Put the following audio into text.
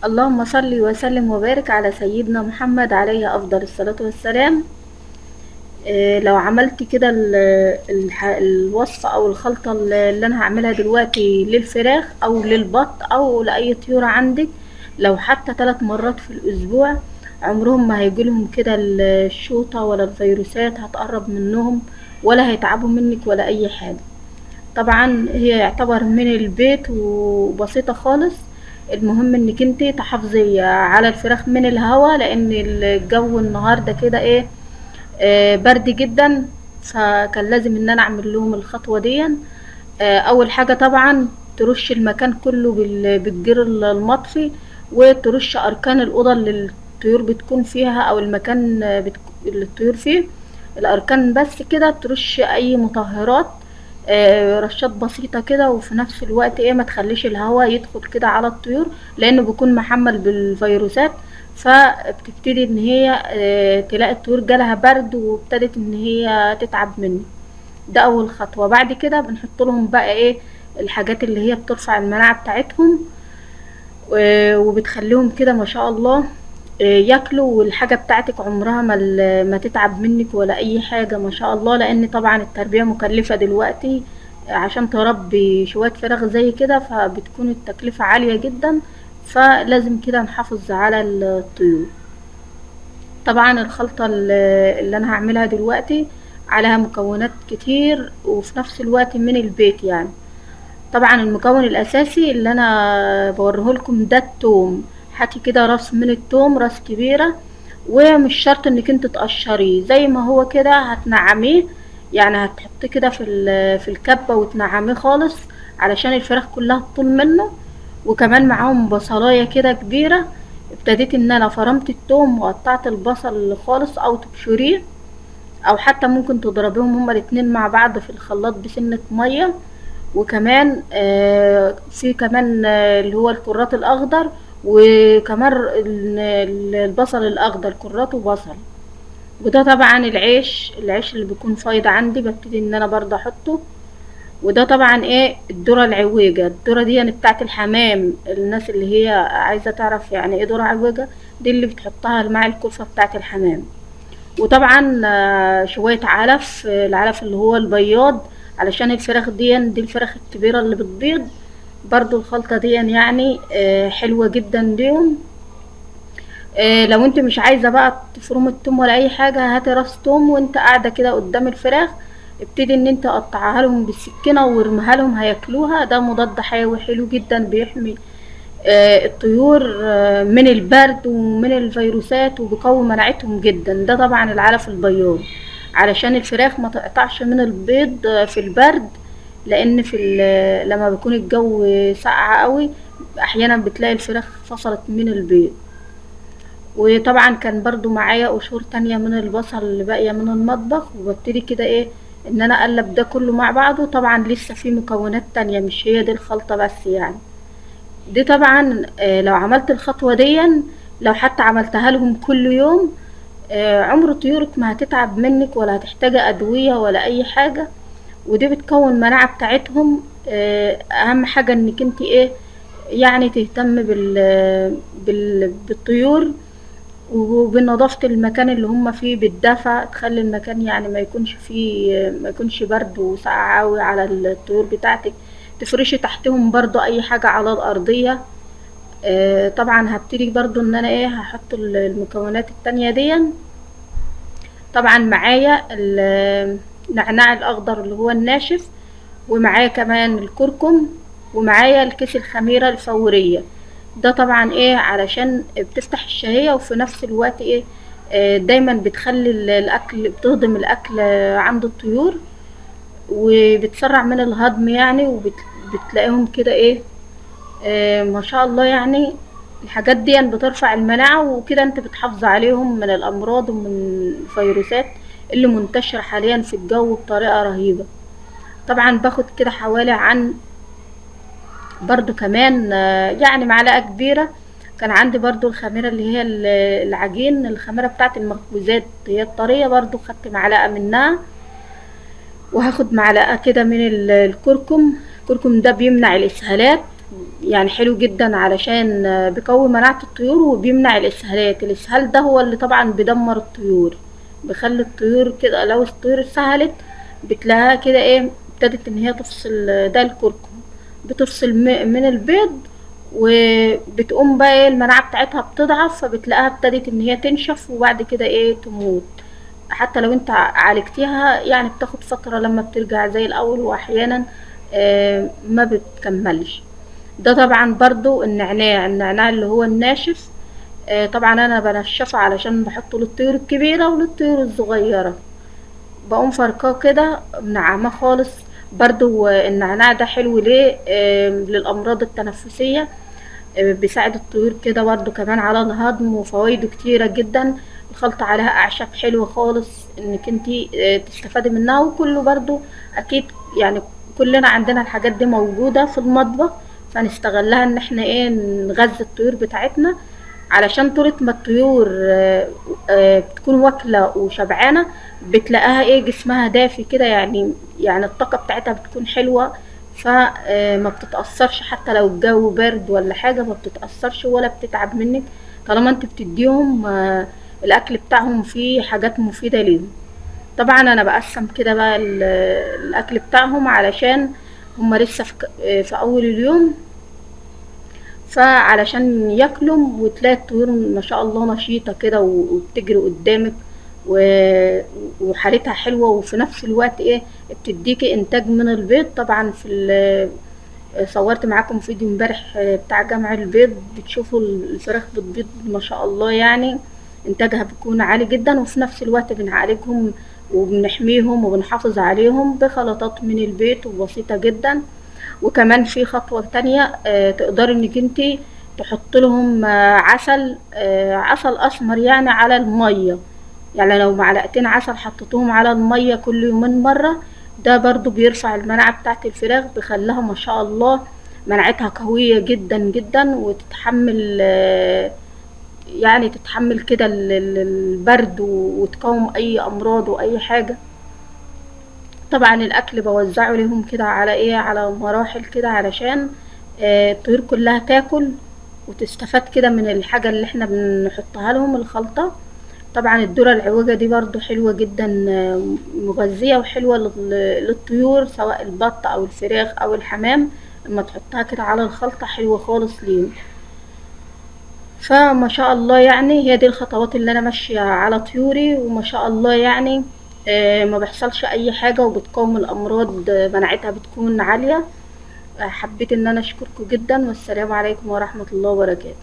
اللهم صل وسلم وبارك على سيدنا محمد عليه أفضل الصلاة والسلام. لو عملت كده الوصفة أو الخلطة اللي أنا هعملها دلوقتي للفراخ أو للبط أو لأي طيور عندك، لو حتى 3 مرات في الأسبوع، عمرهم ما هيجيلهم كده الشوطة ولا الفيروسات هتقرب منهم، ولا هيتعبوا منك ولا أي حاجة. طبعا هي يعتبر من البيت وبسيطة خالص. المهم انك انت تحافظي على الفراخ من الهواء، لان الجو النهارده كده ايه، برد جدا. فكان لازم ان انا اعمل لهم الخطوة دي. اول حاجة طبعا ترش المكان كله بالجير المطفي، وترش اركان الاوضة اللي الطيور بتكون فيها او المكان اللي الطيور فيه، الاركان بس كده ترش اي مطهرات، رشات بسيطة كده. وفي نفس الوقت ايه، ما تخليش الهواء يدخل كده على الطيور، لانه بيكون محمل بالفيروسات. فبتبتدي ان هي تلاقي الطيور جالها برد وابتدت ان هي تتعب منه. ده اول خطوة. بعد كده بنحط لهم بقى ايه، الحاجات اللي هي بترفع المناعة بتاعتهم، وبتخليهم كده ما شاء الله ياكلوا، والحاجة بتاعتك عمرها ما تتعب منك ولا اي حاجة ما شاء الله. لان طبعا التربية مكلفة دلوقتي، عشان تربي شوية فراخ زي كده فبتكون التكلفة عالية جدا. فلازم كده نحافظ على الطيور. طبعا الخلطة اللي انا هعملها دلوقتي عليها مكونات كتير، وفي نفس الوقت من البيت يعني. طبعا المكون الاساسي اللي انا بوريه لكم ده التوم. هاتي كده راس من التوم، راس كبيرة، ومش شرط انك انت تقشريه زي ما هو كده، هتنعميه. يعني هتحطيه كده في الكبة وتنعميه خالص، علشان الفراخ كلها تطول منه. وكمان معاهم بصلاية كده كبيرة. ابتديت ان انا فرمت التوم وقطعت البصل خالص، او تبشريه، او حتى ممكن تضربيهم هما الاتنين مع بعض في الخلاط بسنة مية. وكمان في كمان اللي هو الكرات الاخضر، وكمان البصل الاخضر كرات وبصل. وده طبعا العيش اللي بيكون فايض عندي، ببتدي ان انا برضه احطه. وده طبعا ايه، الذرة العويجة. الذرة دي يعني بتاعت الحمام، الناس اللي هي عايزة تعرف يعني ايه ذرة عويجة، دي اللي بتحطها مع الكلفة بتاعت الحمام. وطبعا شوية علف، العلف اللي هو البياض، علشان الفراخ دي الفراخ الكبيرة اللي بتبيض. برضو الخلطة دي يعني حلوة جدا ليهم. لو انت مش عايزة بقى تفرم التوم ولا اي حاجة، هاتي راس توم وانت قاعدة كده قدام الفراخ، ابتدي ان انت قطعها لهم بالسكينة وارميها لهم، هياكلوها. ده مضاد حيوي حلو جدا، بيحمي الطيور من البرد ومن الفيروسات، وبيقوي مناعتهم جدا. ده طبعا العلف البياض، علشان الفراخ ما تقطعش من البيض في البرد. لان لما بيكون الجو ساقع قوي، احيانا بتلاقي الفراخ فصلت من البيض. وطبعا كان برضو معايا قشور تانية من البصل اللي باقية من المطبخ، وببتدي كده ايه، ان انا اقلب ده كله مع بعضه. طبعا لسه في مكونات تانية، مش هي دي الخلطة بس يعني. دي طبعا لو عملت الخطوة دي، لو حتى عملتها لهم كل يوم، عمر طيورك ما هتتعب منك ولا هتحتاج ادوية ولا اي حاجة. ودي بتكون مناعة بتاعتهم. اهم حاجة انك انت ايه، يعني تهتم بالطيور، وبنظافة المكان اللي هم فيه، بالدفء، تخلي المكان يعني ما يكونش برد وسقع قوي على الطيور بتاعتك. تفرشي تحتهم برضو اي حاجة على الارضية. طبعا هبتدي برضو ان انا ايه، هحط المكونات التانية دي. طبعا معايا النعناع الاخضر اللي هو الناشف، ومعايا كمان الكركم، ومعايا الكيس الخميرة الفورية. ده طبعا ايه، علشان بتفتح الشهية، وفي نفس الوقت ايه، دايما بتخلي الاكل، بتهضم الاكل عند الطيور، وبتسرع من الهضم يعني. وبتلاقيهم كده ايه، ما شاء الله يعني. الحاجات دي بترفع المناعة، وكده انت بتحافظ عليهم من الامراض ومن الفيروسات اللي منتشرة حاليا في الجو بطريقة رهيبة. طبعا باخد كده حوالي عن برضو كمان يعني معلقة كبيرة. كان عندي برضو الخميرة اللي هي العجين، الخميرة بتاعت المخبوزات هي الطرية، برضو خدت معلقة منها. وهاخد معلقة كده من الكركم. الكركم ده بيمنع الإسهالات، يعني حلو جدا علشان بيقوي مناعة الطيور وبيمنع الاسهالات. الاسهال ده هو اللي طبعا بيدمر الطيور، بيخلي الطيور كده، لو الطيور اتسهلت بتلاقيها كده ايه، ابتدت ان هي تفصل. ده الكركم بتفصل من البيض، وبتقوم بقى ايه المناعة بتاعتها بتضعف، فبتلاقيها ابتدت ان هي تنشف وبعد كده ايه تموت. حتى لو انت عالجتيها يعني بتاخد فترة لما بترجع زي الاول، واحيانا ما بتكملش. ده طبعا برضو النعناع اللي هو الناشف، طبعا انا بنشفه علشان بحطه للطيور الكبيرة وللطيور الصغيرة. بقوم فركاه كده منعماه خالص. برضو النعناع ده حلو ليه؟ للأمراض التنفسية. بيساعد الطيور كده برضو كمان على الهضم، وفوائده كتيرة جدا. الخلطة عليها أعشاب حلوة خالص انك انتي تستفادي منها. وكله برضو أكيد يعني كلنا عندنا الحاجات دي موجودة في المطبخ، فنستغلها ان احنا ايه نغذي الطيور بتاعتنا. علشان طولة ما الطيور بتكون واكلة وشبعانة، بتلاقيها ايه جسمها دافي كده، يعني الطاقة بتاعتها بتكون حلوة. فما بتتأثرش حتى لو الجو برد ولا حاجة، ما بتتأثرش ولا بتتعب منك، طالما انت بتديهم الأكل بتاعهم فيه حاجات مفيدة ليهم. طبعا انا بقسم كده بقى الأكل بتاعهم علشان هما لسه في أول اليوم، فعلشان ياكلوا. وتلاقي الطيور ما شاء الله نشيطة كده وبتجري قدامك، وحالتها حلوة، وفي نفس الوقت ايه بتديكي انتاج من البيض. طبعا صورت معاكم فيديو امبارح بتاع جمع البيض، بتشوفوا الفراخ بتبيض ما شاء الله، يعني انتاجها بيكون عالي جدا. وفي نفس الوقت بنعالجهم وبنحميهم وبنحافظ عليهم بخلطات من البيت وبسيطة جدا. وكمان في خطوة تانية تقدري انك انتي تحط لهم عسل اسمر يعني على المية. يعني لو معلقتين عسل حطيتهم على المية كل يومين مرة، ده برضو بيرفع المناعة بتاعت الفراخ، بيخليها ما شاء الله مناعتها قوية جدا جدا، وتتحمل يعني تتحمل كده البرد، وتقاوم اي امراض واي حاجة. طبعا الاكل بوزعه لهم كده على ايه، على مراحل كده، علشان الطيور كلها تاكل وتستفاد كده من الحاجة اللي احنا بنحطها لهم الخلطة. طبعا الذرة العوجة دي برضو حلوة جدا، مغذية وحلوة للطيور، سواء البط او الفراخ او الحمام. لما تحطها كده على الخلطة حلوة خالص ليهم. فما شاء الله يعني هي دي الخطوات اللي انا ماشية على طيوري، وما شاء الله يعني ما بيحصلش اي حاجة، وبتقاوم الامراض، مناعتها بتكون عالية. حبيت ان انا اشكركم جدا، والسلام عليكم ورحمة الله وبركاته.